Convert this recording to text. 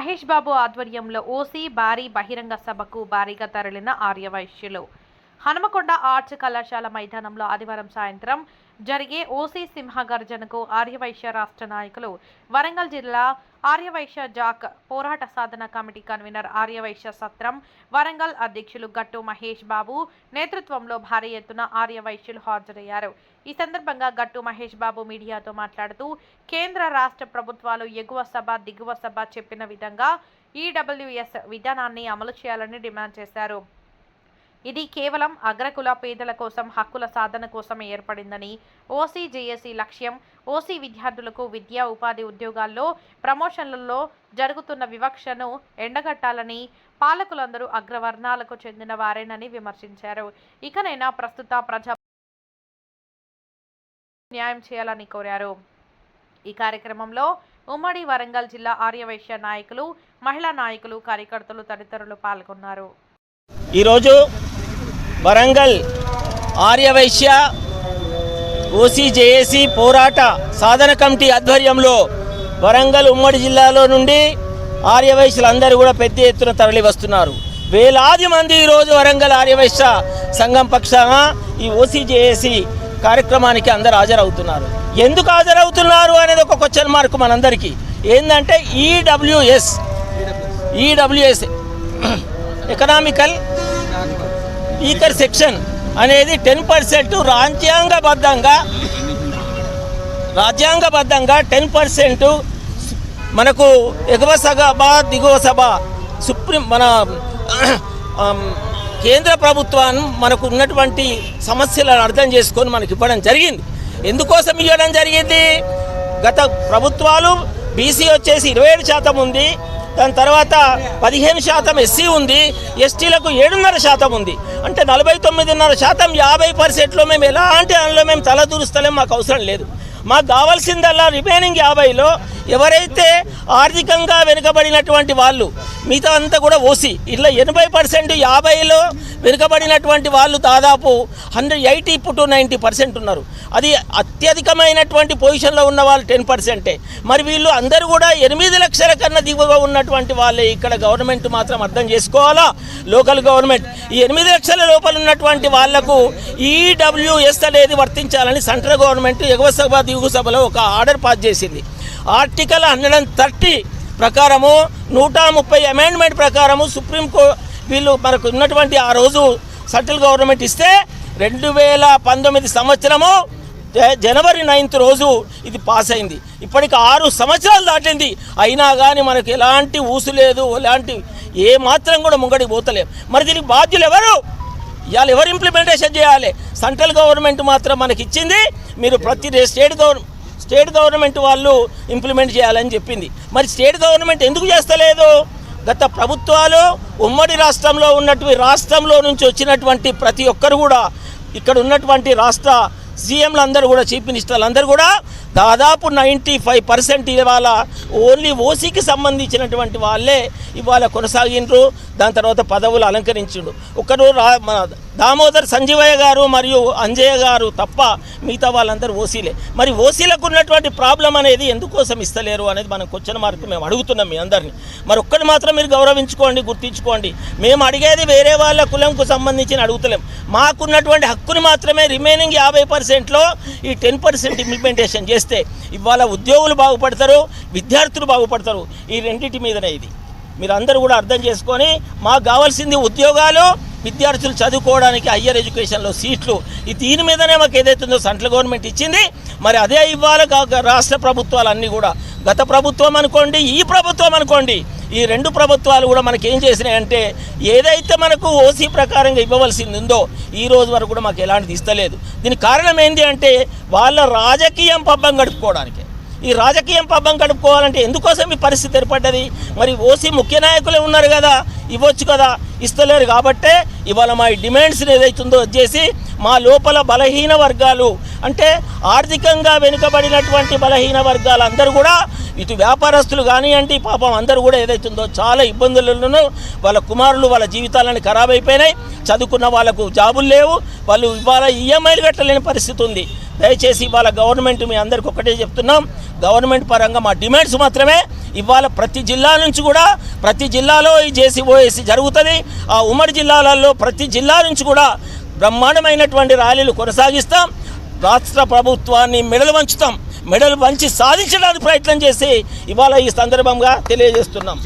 మహేష్ బాబు ఆధ్వర్యంలో ఓసీ భారీ బహిరంగ సభకు భారీగా తరలిన ఆర్యవైశ్యులు. హనుమకొండ ఆర్ట్స్ కళాశాల మైదానంలో ఆదివారం సాయంత్రం జరిగే ఓసీ సింహగర్జనకు ఆర్యవైశ్య రాష్ట్ర నాయకులు, వరంగల్ జిల్లా ఆర్యవైశ్య జాక్ పోరాట సాధన కమిటీ కన్వీనర్, ఆర్యవైశ్య సత్రం వరంగల్ అధ్యక్షులు గట్టు మహేష్ బాబు నేతృత్వంలో భారీ ఎత్తున ఆర్యవైశ్యులు హాజరయ్యారు. ఈ సందర్భంగా గట్టు మహేష్ బాబు మీడియాతో మాట్లాడుతూ, కేంద్ర రాష్ట్ర ప్రభుత్వాలు ఎగువ సభ దిగువ సభ చెప్పిన విధంగా ఈడబ్ల్యూఎస్ విధానాన్ని అమలు చేయాలని డిమాండ్ చేశారు. ఇది కేవలం అగ్రకుల పేదల కోసం, హక్కుల సాధన కోసం ఏర్పడిందని, ఓసీ జేఏసీ లక్ష్యం ఓసీ విద్యార్థులకు విద్యా ఉపాధి ఉద్యోగాల్లో ప్రమోషన్లలో జరుగుతున్న వివక్షను ఎండగట్టాలని, పాలకులందరూ అగ్రవర్ణాలకు చెందిన వారేనని విమర్శించారు. ఇకనైనా ప్రస్తుత ప్రజా న్యాయం చేయాలని కోరారు. ఈ కార్యక్రమంలో ఉమ్మడి వరంగల్ జిల్లా ఆర్యవైశ్య నాయకులు, మహిళా నాయకులు, కార్యకర్తలు తదితరులు పాల్గొన్నారు. ఈరోజు వరంగల్ ఆర్యవైశ్య ఓసీ జేఏసీ పోరాట సాధన కమిటీ ఆధ్వర్యంలో వరంగల్ ఉమ్మడి జిల్లాలో నుండి ఆర్యవైశ్యులందరూ కూడా పెద్ద ఎత్తున తరలి వస్తున్నారు. వేలాది మంది ఈరోజు వరంగల్ ఆర్యవైశ్య సంఘం పక్షాన ఈ ఓసీ జేఏసీ కార్యక్రమానికి అందరూ హాజరవుతున్నారు. ఎందుకు హాజరవుతున్నారు అనేది ఒక క్వశ్చన్ మార్క్ మనందరికీ. ఏంటంటే ఈడబ్ల్యూఎస్ ఎకనామికల్ వీకర్ సెక్షన్ అనేది 10% రాజ్యాంగబద్ధంగా 10% మనకు ఎగువ సభ దిగువ సభ మన కేంద్ర ప్రభుత్వం మనకు ఉన్నటువంటి సమస్యలను అర్థం చేసుకొని మనకి ఇవ్వడం జరిగింది. ఎందుకోసం ఇవ్వడం జరిగింది? గత ప్రభుత్వాలు బీసీ వచ్చేసి 27% ఉంది, దాని తర్వాత 15% ఎస్సీ ఉంది, ఎస్టీలకు 7.5% ఉంది. అంటే 49.5% 50%లో మేము ఎలాంటి దానిలో మేము తలదూరుస్తలేం, మాకు అవసరం లేదు. మాకు కావాల్సిందల్లా రిమైనింగ్ 50లో ఎవరైతే ఆర్థికంగా వెనుకబడినటువంటి వాళ్ళు, మిగతా అంతా కూడా ఓసీ, ఇట్లా 80% 50లో వెనుకబడినటువంటి వాళ్ళు దాదాపు 180 to 90% ఉన్నారు. అది అత్యధికమైనటువంటి పొజిషన్లో ఉన్న వాళ్ళు 10%. మరి వీళ్ళు అందరూ కూడా 8 లక్షల కన్నా దిగువగా ఉన్నటువంటి వాళ్ళే. ఇక్కడ గవర్నమెంట్ మాత్రం అర్థం చేసుకోవాలా, లోకల్ గవర్నమెంట్ ఈ 8 లక్షల లోపల ఉన్నటువంటి వాళ్లకు ఈడబ్ల్యూఎస్ అనేది వర్తించాలని సెంట్రల్ గవర్నమెంట్ ఎగువ సభ దిగువ సభలో ఒక ఆర్డర్ పాస్ చేసింది. ఆర్టికల్ 130 ప్రకారము 130 అమెండ్మెంట్ ప్రకారము సుప్రీంకోర్టు వీళ్ళు మనకు ఉన్నటువంటి ఆ రోజు సెంట్రల్ గవర్నమెంట్ ఇస్తే 2019 సంవత్సరము జనవరి 9th రోజు ఇది పాస్ అయింది. ఇప్పటికి 6 సంవత్సరాలు దాటింది. అయినా కానీ మనకు ఎలాంటి ఊసు లేదు, ఎలాంటి ఏ మాత్రం కూడా ముంగడికి పోతలేం. మరి దీనికి బాధ్యులు ఎవరు? ఇవాళ ఎవరు ఇంప్లిమెంటేషన్ చేయాలి? సెంట్రల్ గవర్నమెంట్ మాత్రం మనకి ఇచ్చింది, మీరు ప్రతి స్టేట్ గవర్నమెంట్ వాళ్ళు ఇంప్లిమెంట్ చేయాలని చెప్పింది. మరి స్టేట్ గవర్నమెంట్ ఎందుకు చేస్తలేదు? గత ప్రభుత్వాలు ఉమ్మడి రాష్ట్రంలో నుంచి వచ్చినటువంటి ప్రతి ఒక్కరు కూడా, ఇక్కడ ఉన్నటువంటి రాష్ట్ర సీఎంలు అందరూ కూడా, చీఫ్ మినిస్టర్లు అందరూ కూడా దాదాపు 95% ఇవాళ ఓన్లీ ఓసీకి సంబంధించినటువంటి వాళ్ళే ఇవాళ కొనసాగిండ్రు. దాని తర్వాత పదవులు అలంకరించిండు. ఒకరు దామోదర్ సంజీవయ్య గారు మరియు అంజయ్య గారు తప్ప మిగతా వాళ్ళందరూ ఓసీలే. మరి ఓసీలకు ఉన్నటువంటి ప్రాబ్లం అనేది ఎందుకోసం ఇస్తలేరు అనేది మనం క్వశ్చన్ మార్క్ మేము అడుగుతున్నాం మీ అందరినీ. మరి ఒక్కటి మాత్రం మీరు గౌరవించుకోండి, గుర్తించుకోండి. మేము అడిగేది వేరే వాళ్ళ కులంకు సంబంధించి అడుగుతలేం. మాకున్నటువంటి హక్కుని మాత్రమే రిమైనింగ్ 50%లో ఈ 10% ఇంప్లిమెంటేషన్ చేస్తే ఇవాళ ఉద్యోగులు బాగుపడతారు, విద్యార్థులు బాగుపడతారు. ఈ రెండింటి మీదనే ఇది మీరు అందరూ కూడా అర్థం చేసుకొని, మాకు కావాల్సింది ఉద్యోగాలు, విద్యార్థులు చదువుకోవడానికి హయ్యర్ ఎడ్యుకేషన్లో సీట్లు. దీని మీదనే మాకు ఏదైతుందో సెంట్రల్ గవర్నమెంట్ ఇచ్చింది. మరి అదే ఇవ్వాలి రాష్ట్ర ప్రభుత్వాలు అన్నీ కూడా. గత ప్రభుత్వం అనుకోండి, ఈ ప్రభుత్వం అనుకోండి, ఈ 2 ప్రభుత్వాలు కూడా మనకి ఏం చేసినాయంటే ఏదైతే మనకు ఓసీ ప్రకారంగా ఇవ్వవలసింది ఉందో ఈ రోజు వరకు కూడా మాకు ఎలాంటిది ఇస్తలేదు. దీనికి కారణం ఏంటి అంటే వాళ్ళ రాజకీయం పబ్బం గడుపుకోవడానికి. ఈ రాజకీయం పబ్బం గడుపుకోవాలంటే ఎందుకోసం ఈ పరిస్థితి ఏర్పడ్డది? మరి ఓసీ ముఖ్య నాయకులే ఉన్నారు కదా, ఇవ్వచ్చు కదా, ఇస్తలేరు. కాబట్టే ఇవాళ మా డిమాండ్స్ ఏదైతుందో వచ్చేసి మా లోపల బలహీన వర్గాలు, అంటే ఆర్థికంగా వెనుకబడినటువంటి బలహీన వర్గాలు అందరూ కూడా, ఇటు వ్యాపారస్తులు కానివ్వండి, పాపం అందరూ కూడా ఏదైతుందో చాలా ఇబ్బందులను, వాళ్ళ కుమారులు వాళ్ళ జీవితాలను ఖరాబ్ అయిపోయినాయి. చదువుకున్న వాళ్ళకు జాబులు లేవు, వాళ్ళు ఇవాళ ఈఎంఐలు కట్టలేని పరిస్థితి ఉంది. దయచేసి ఇవాళ గవర్నమెంట్ మీ అందరికి ఒకటే చెప్తున్నాం, గవర్నమెంట్ పరంగా మా డిమాండ్స్ మాత్రమే ఇవాళ ప్రతి జిల్లా నుంచి కూడా ప్రతి జిల్లాలో ఈ జేసీఓఎస్ జరుగుతుంది. ఆ ఉమ్మడి జిల్లాలలో ప్రతి జిల్లా నుంచి కూడా బ్రహ్మాండమైనటువంటి ర్యాలీలు కొనసాగిస్తాం. రాష్ట్ర ప్రభుత్వాన్ని మెడలు వంచుతాం, మెడలు వంచి సాధించడానికి ప్రయత్నం చేసి ఇవాళ ఈ సందర్భంగా తెలియజేస్తున్నాం.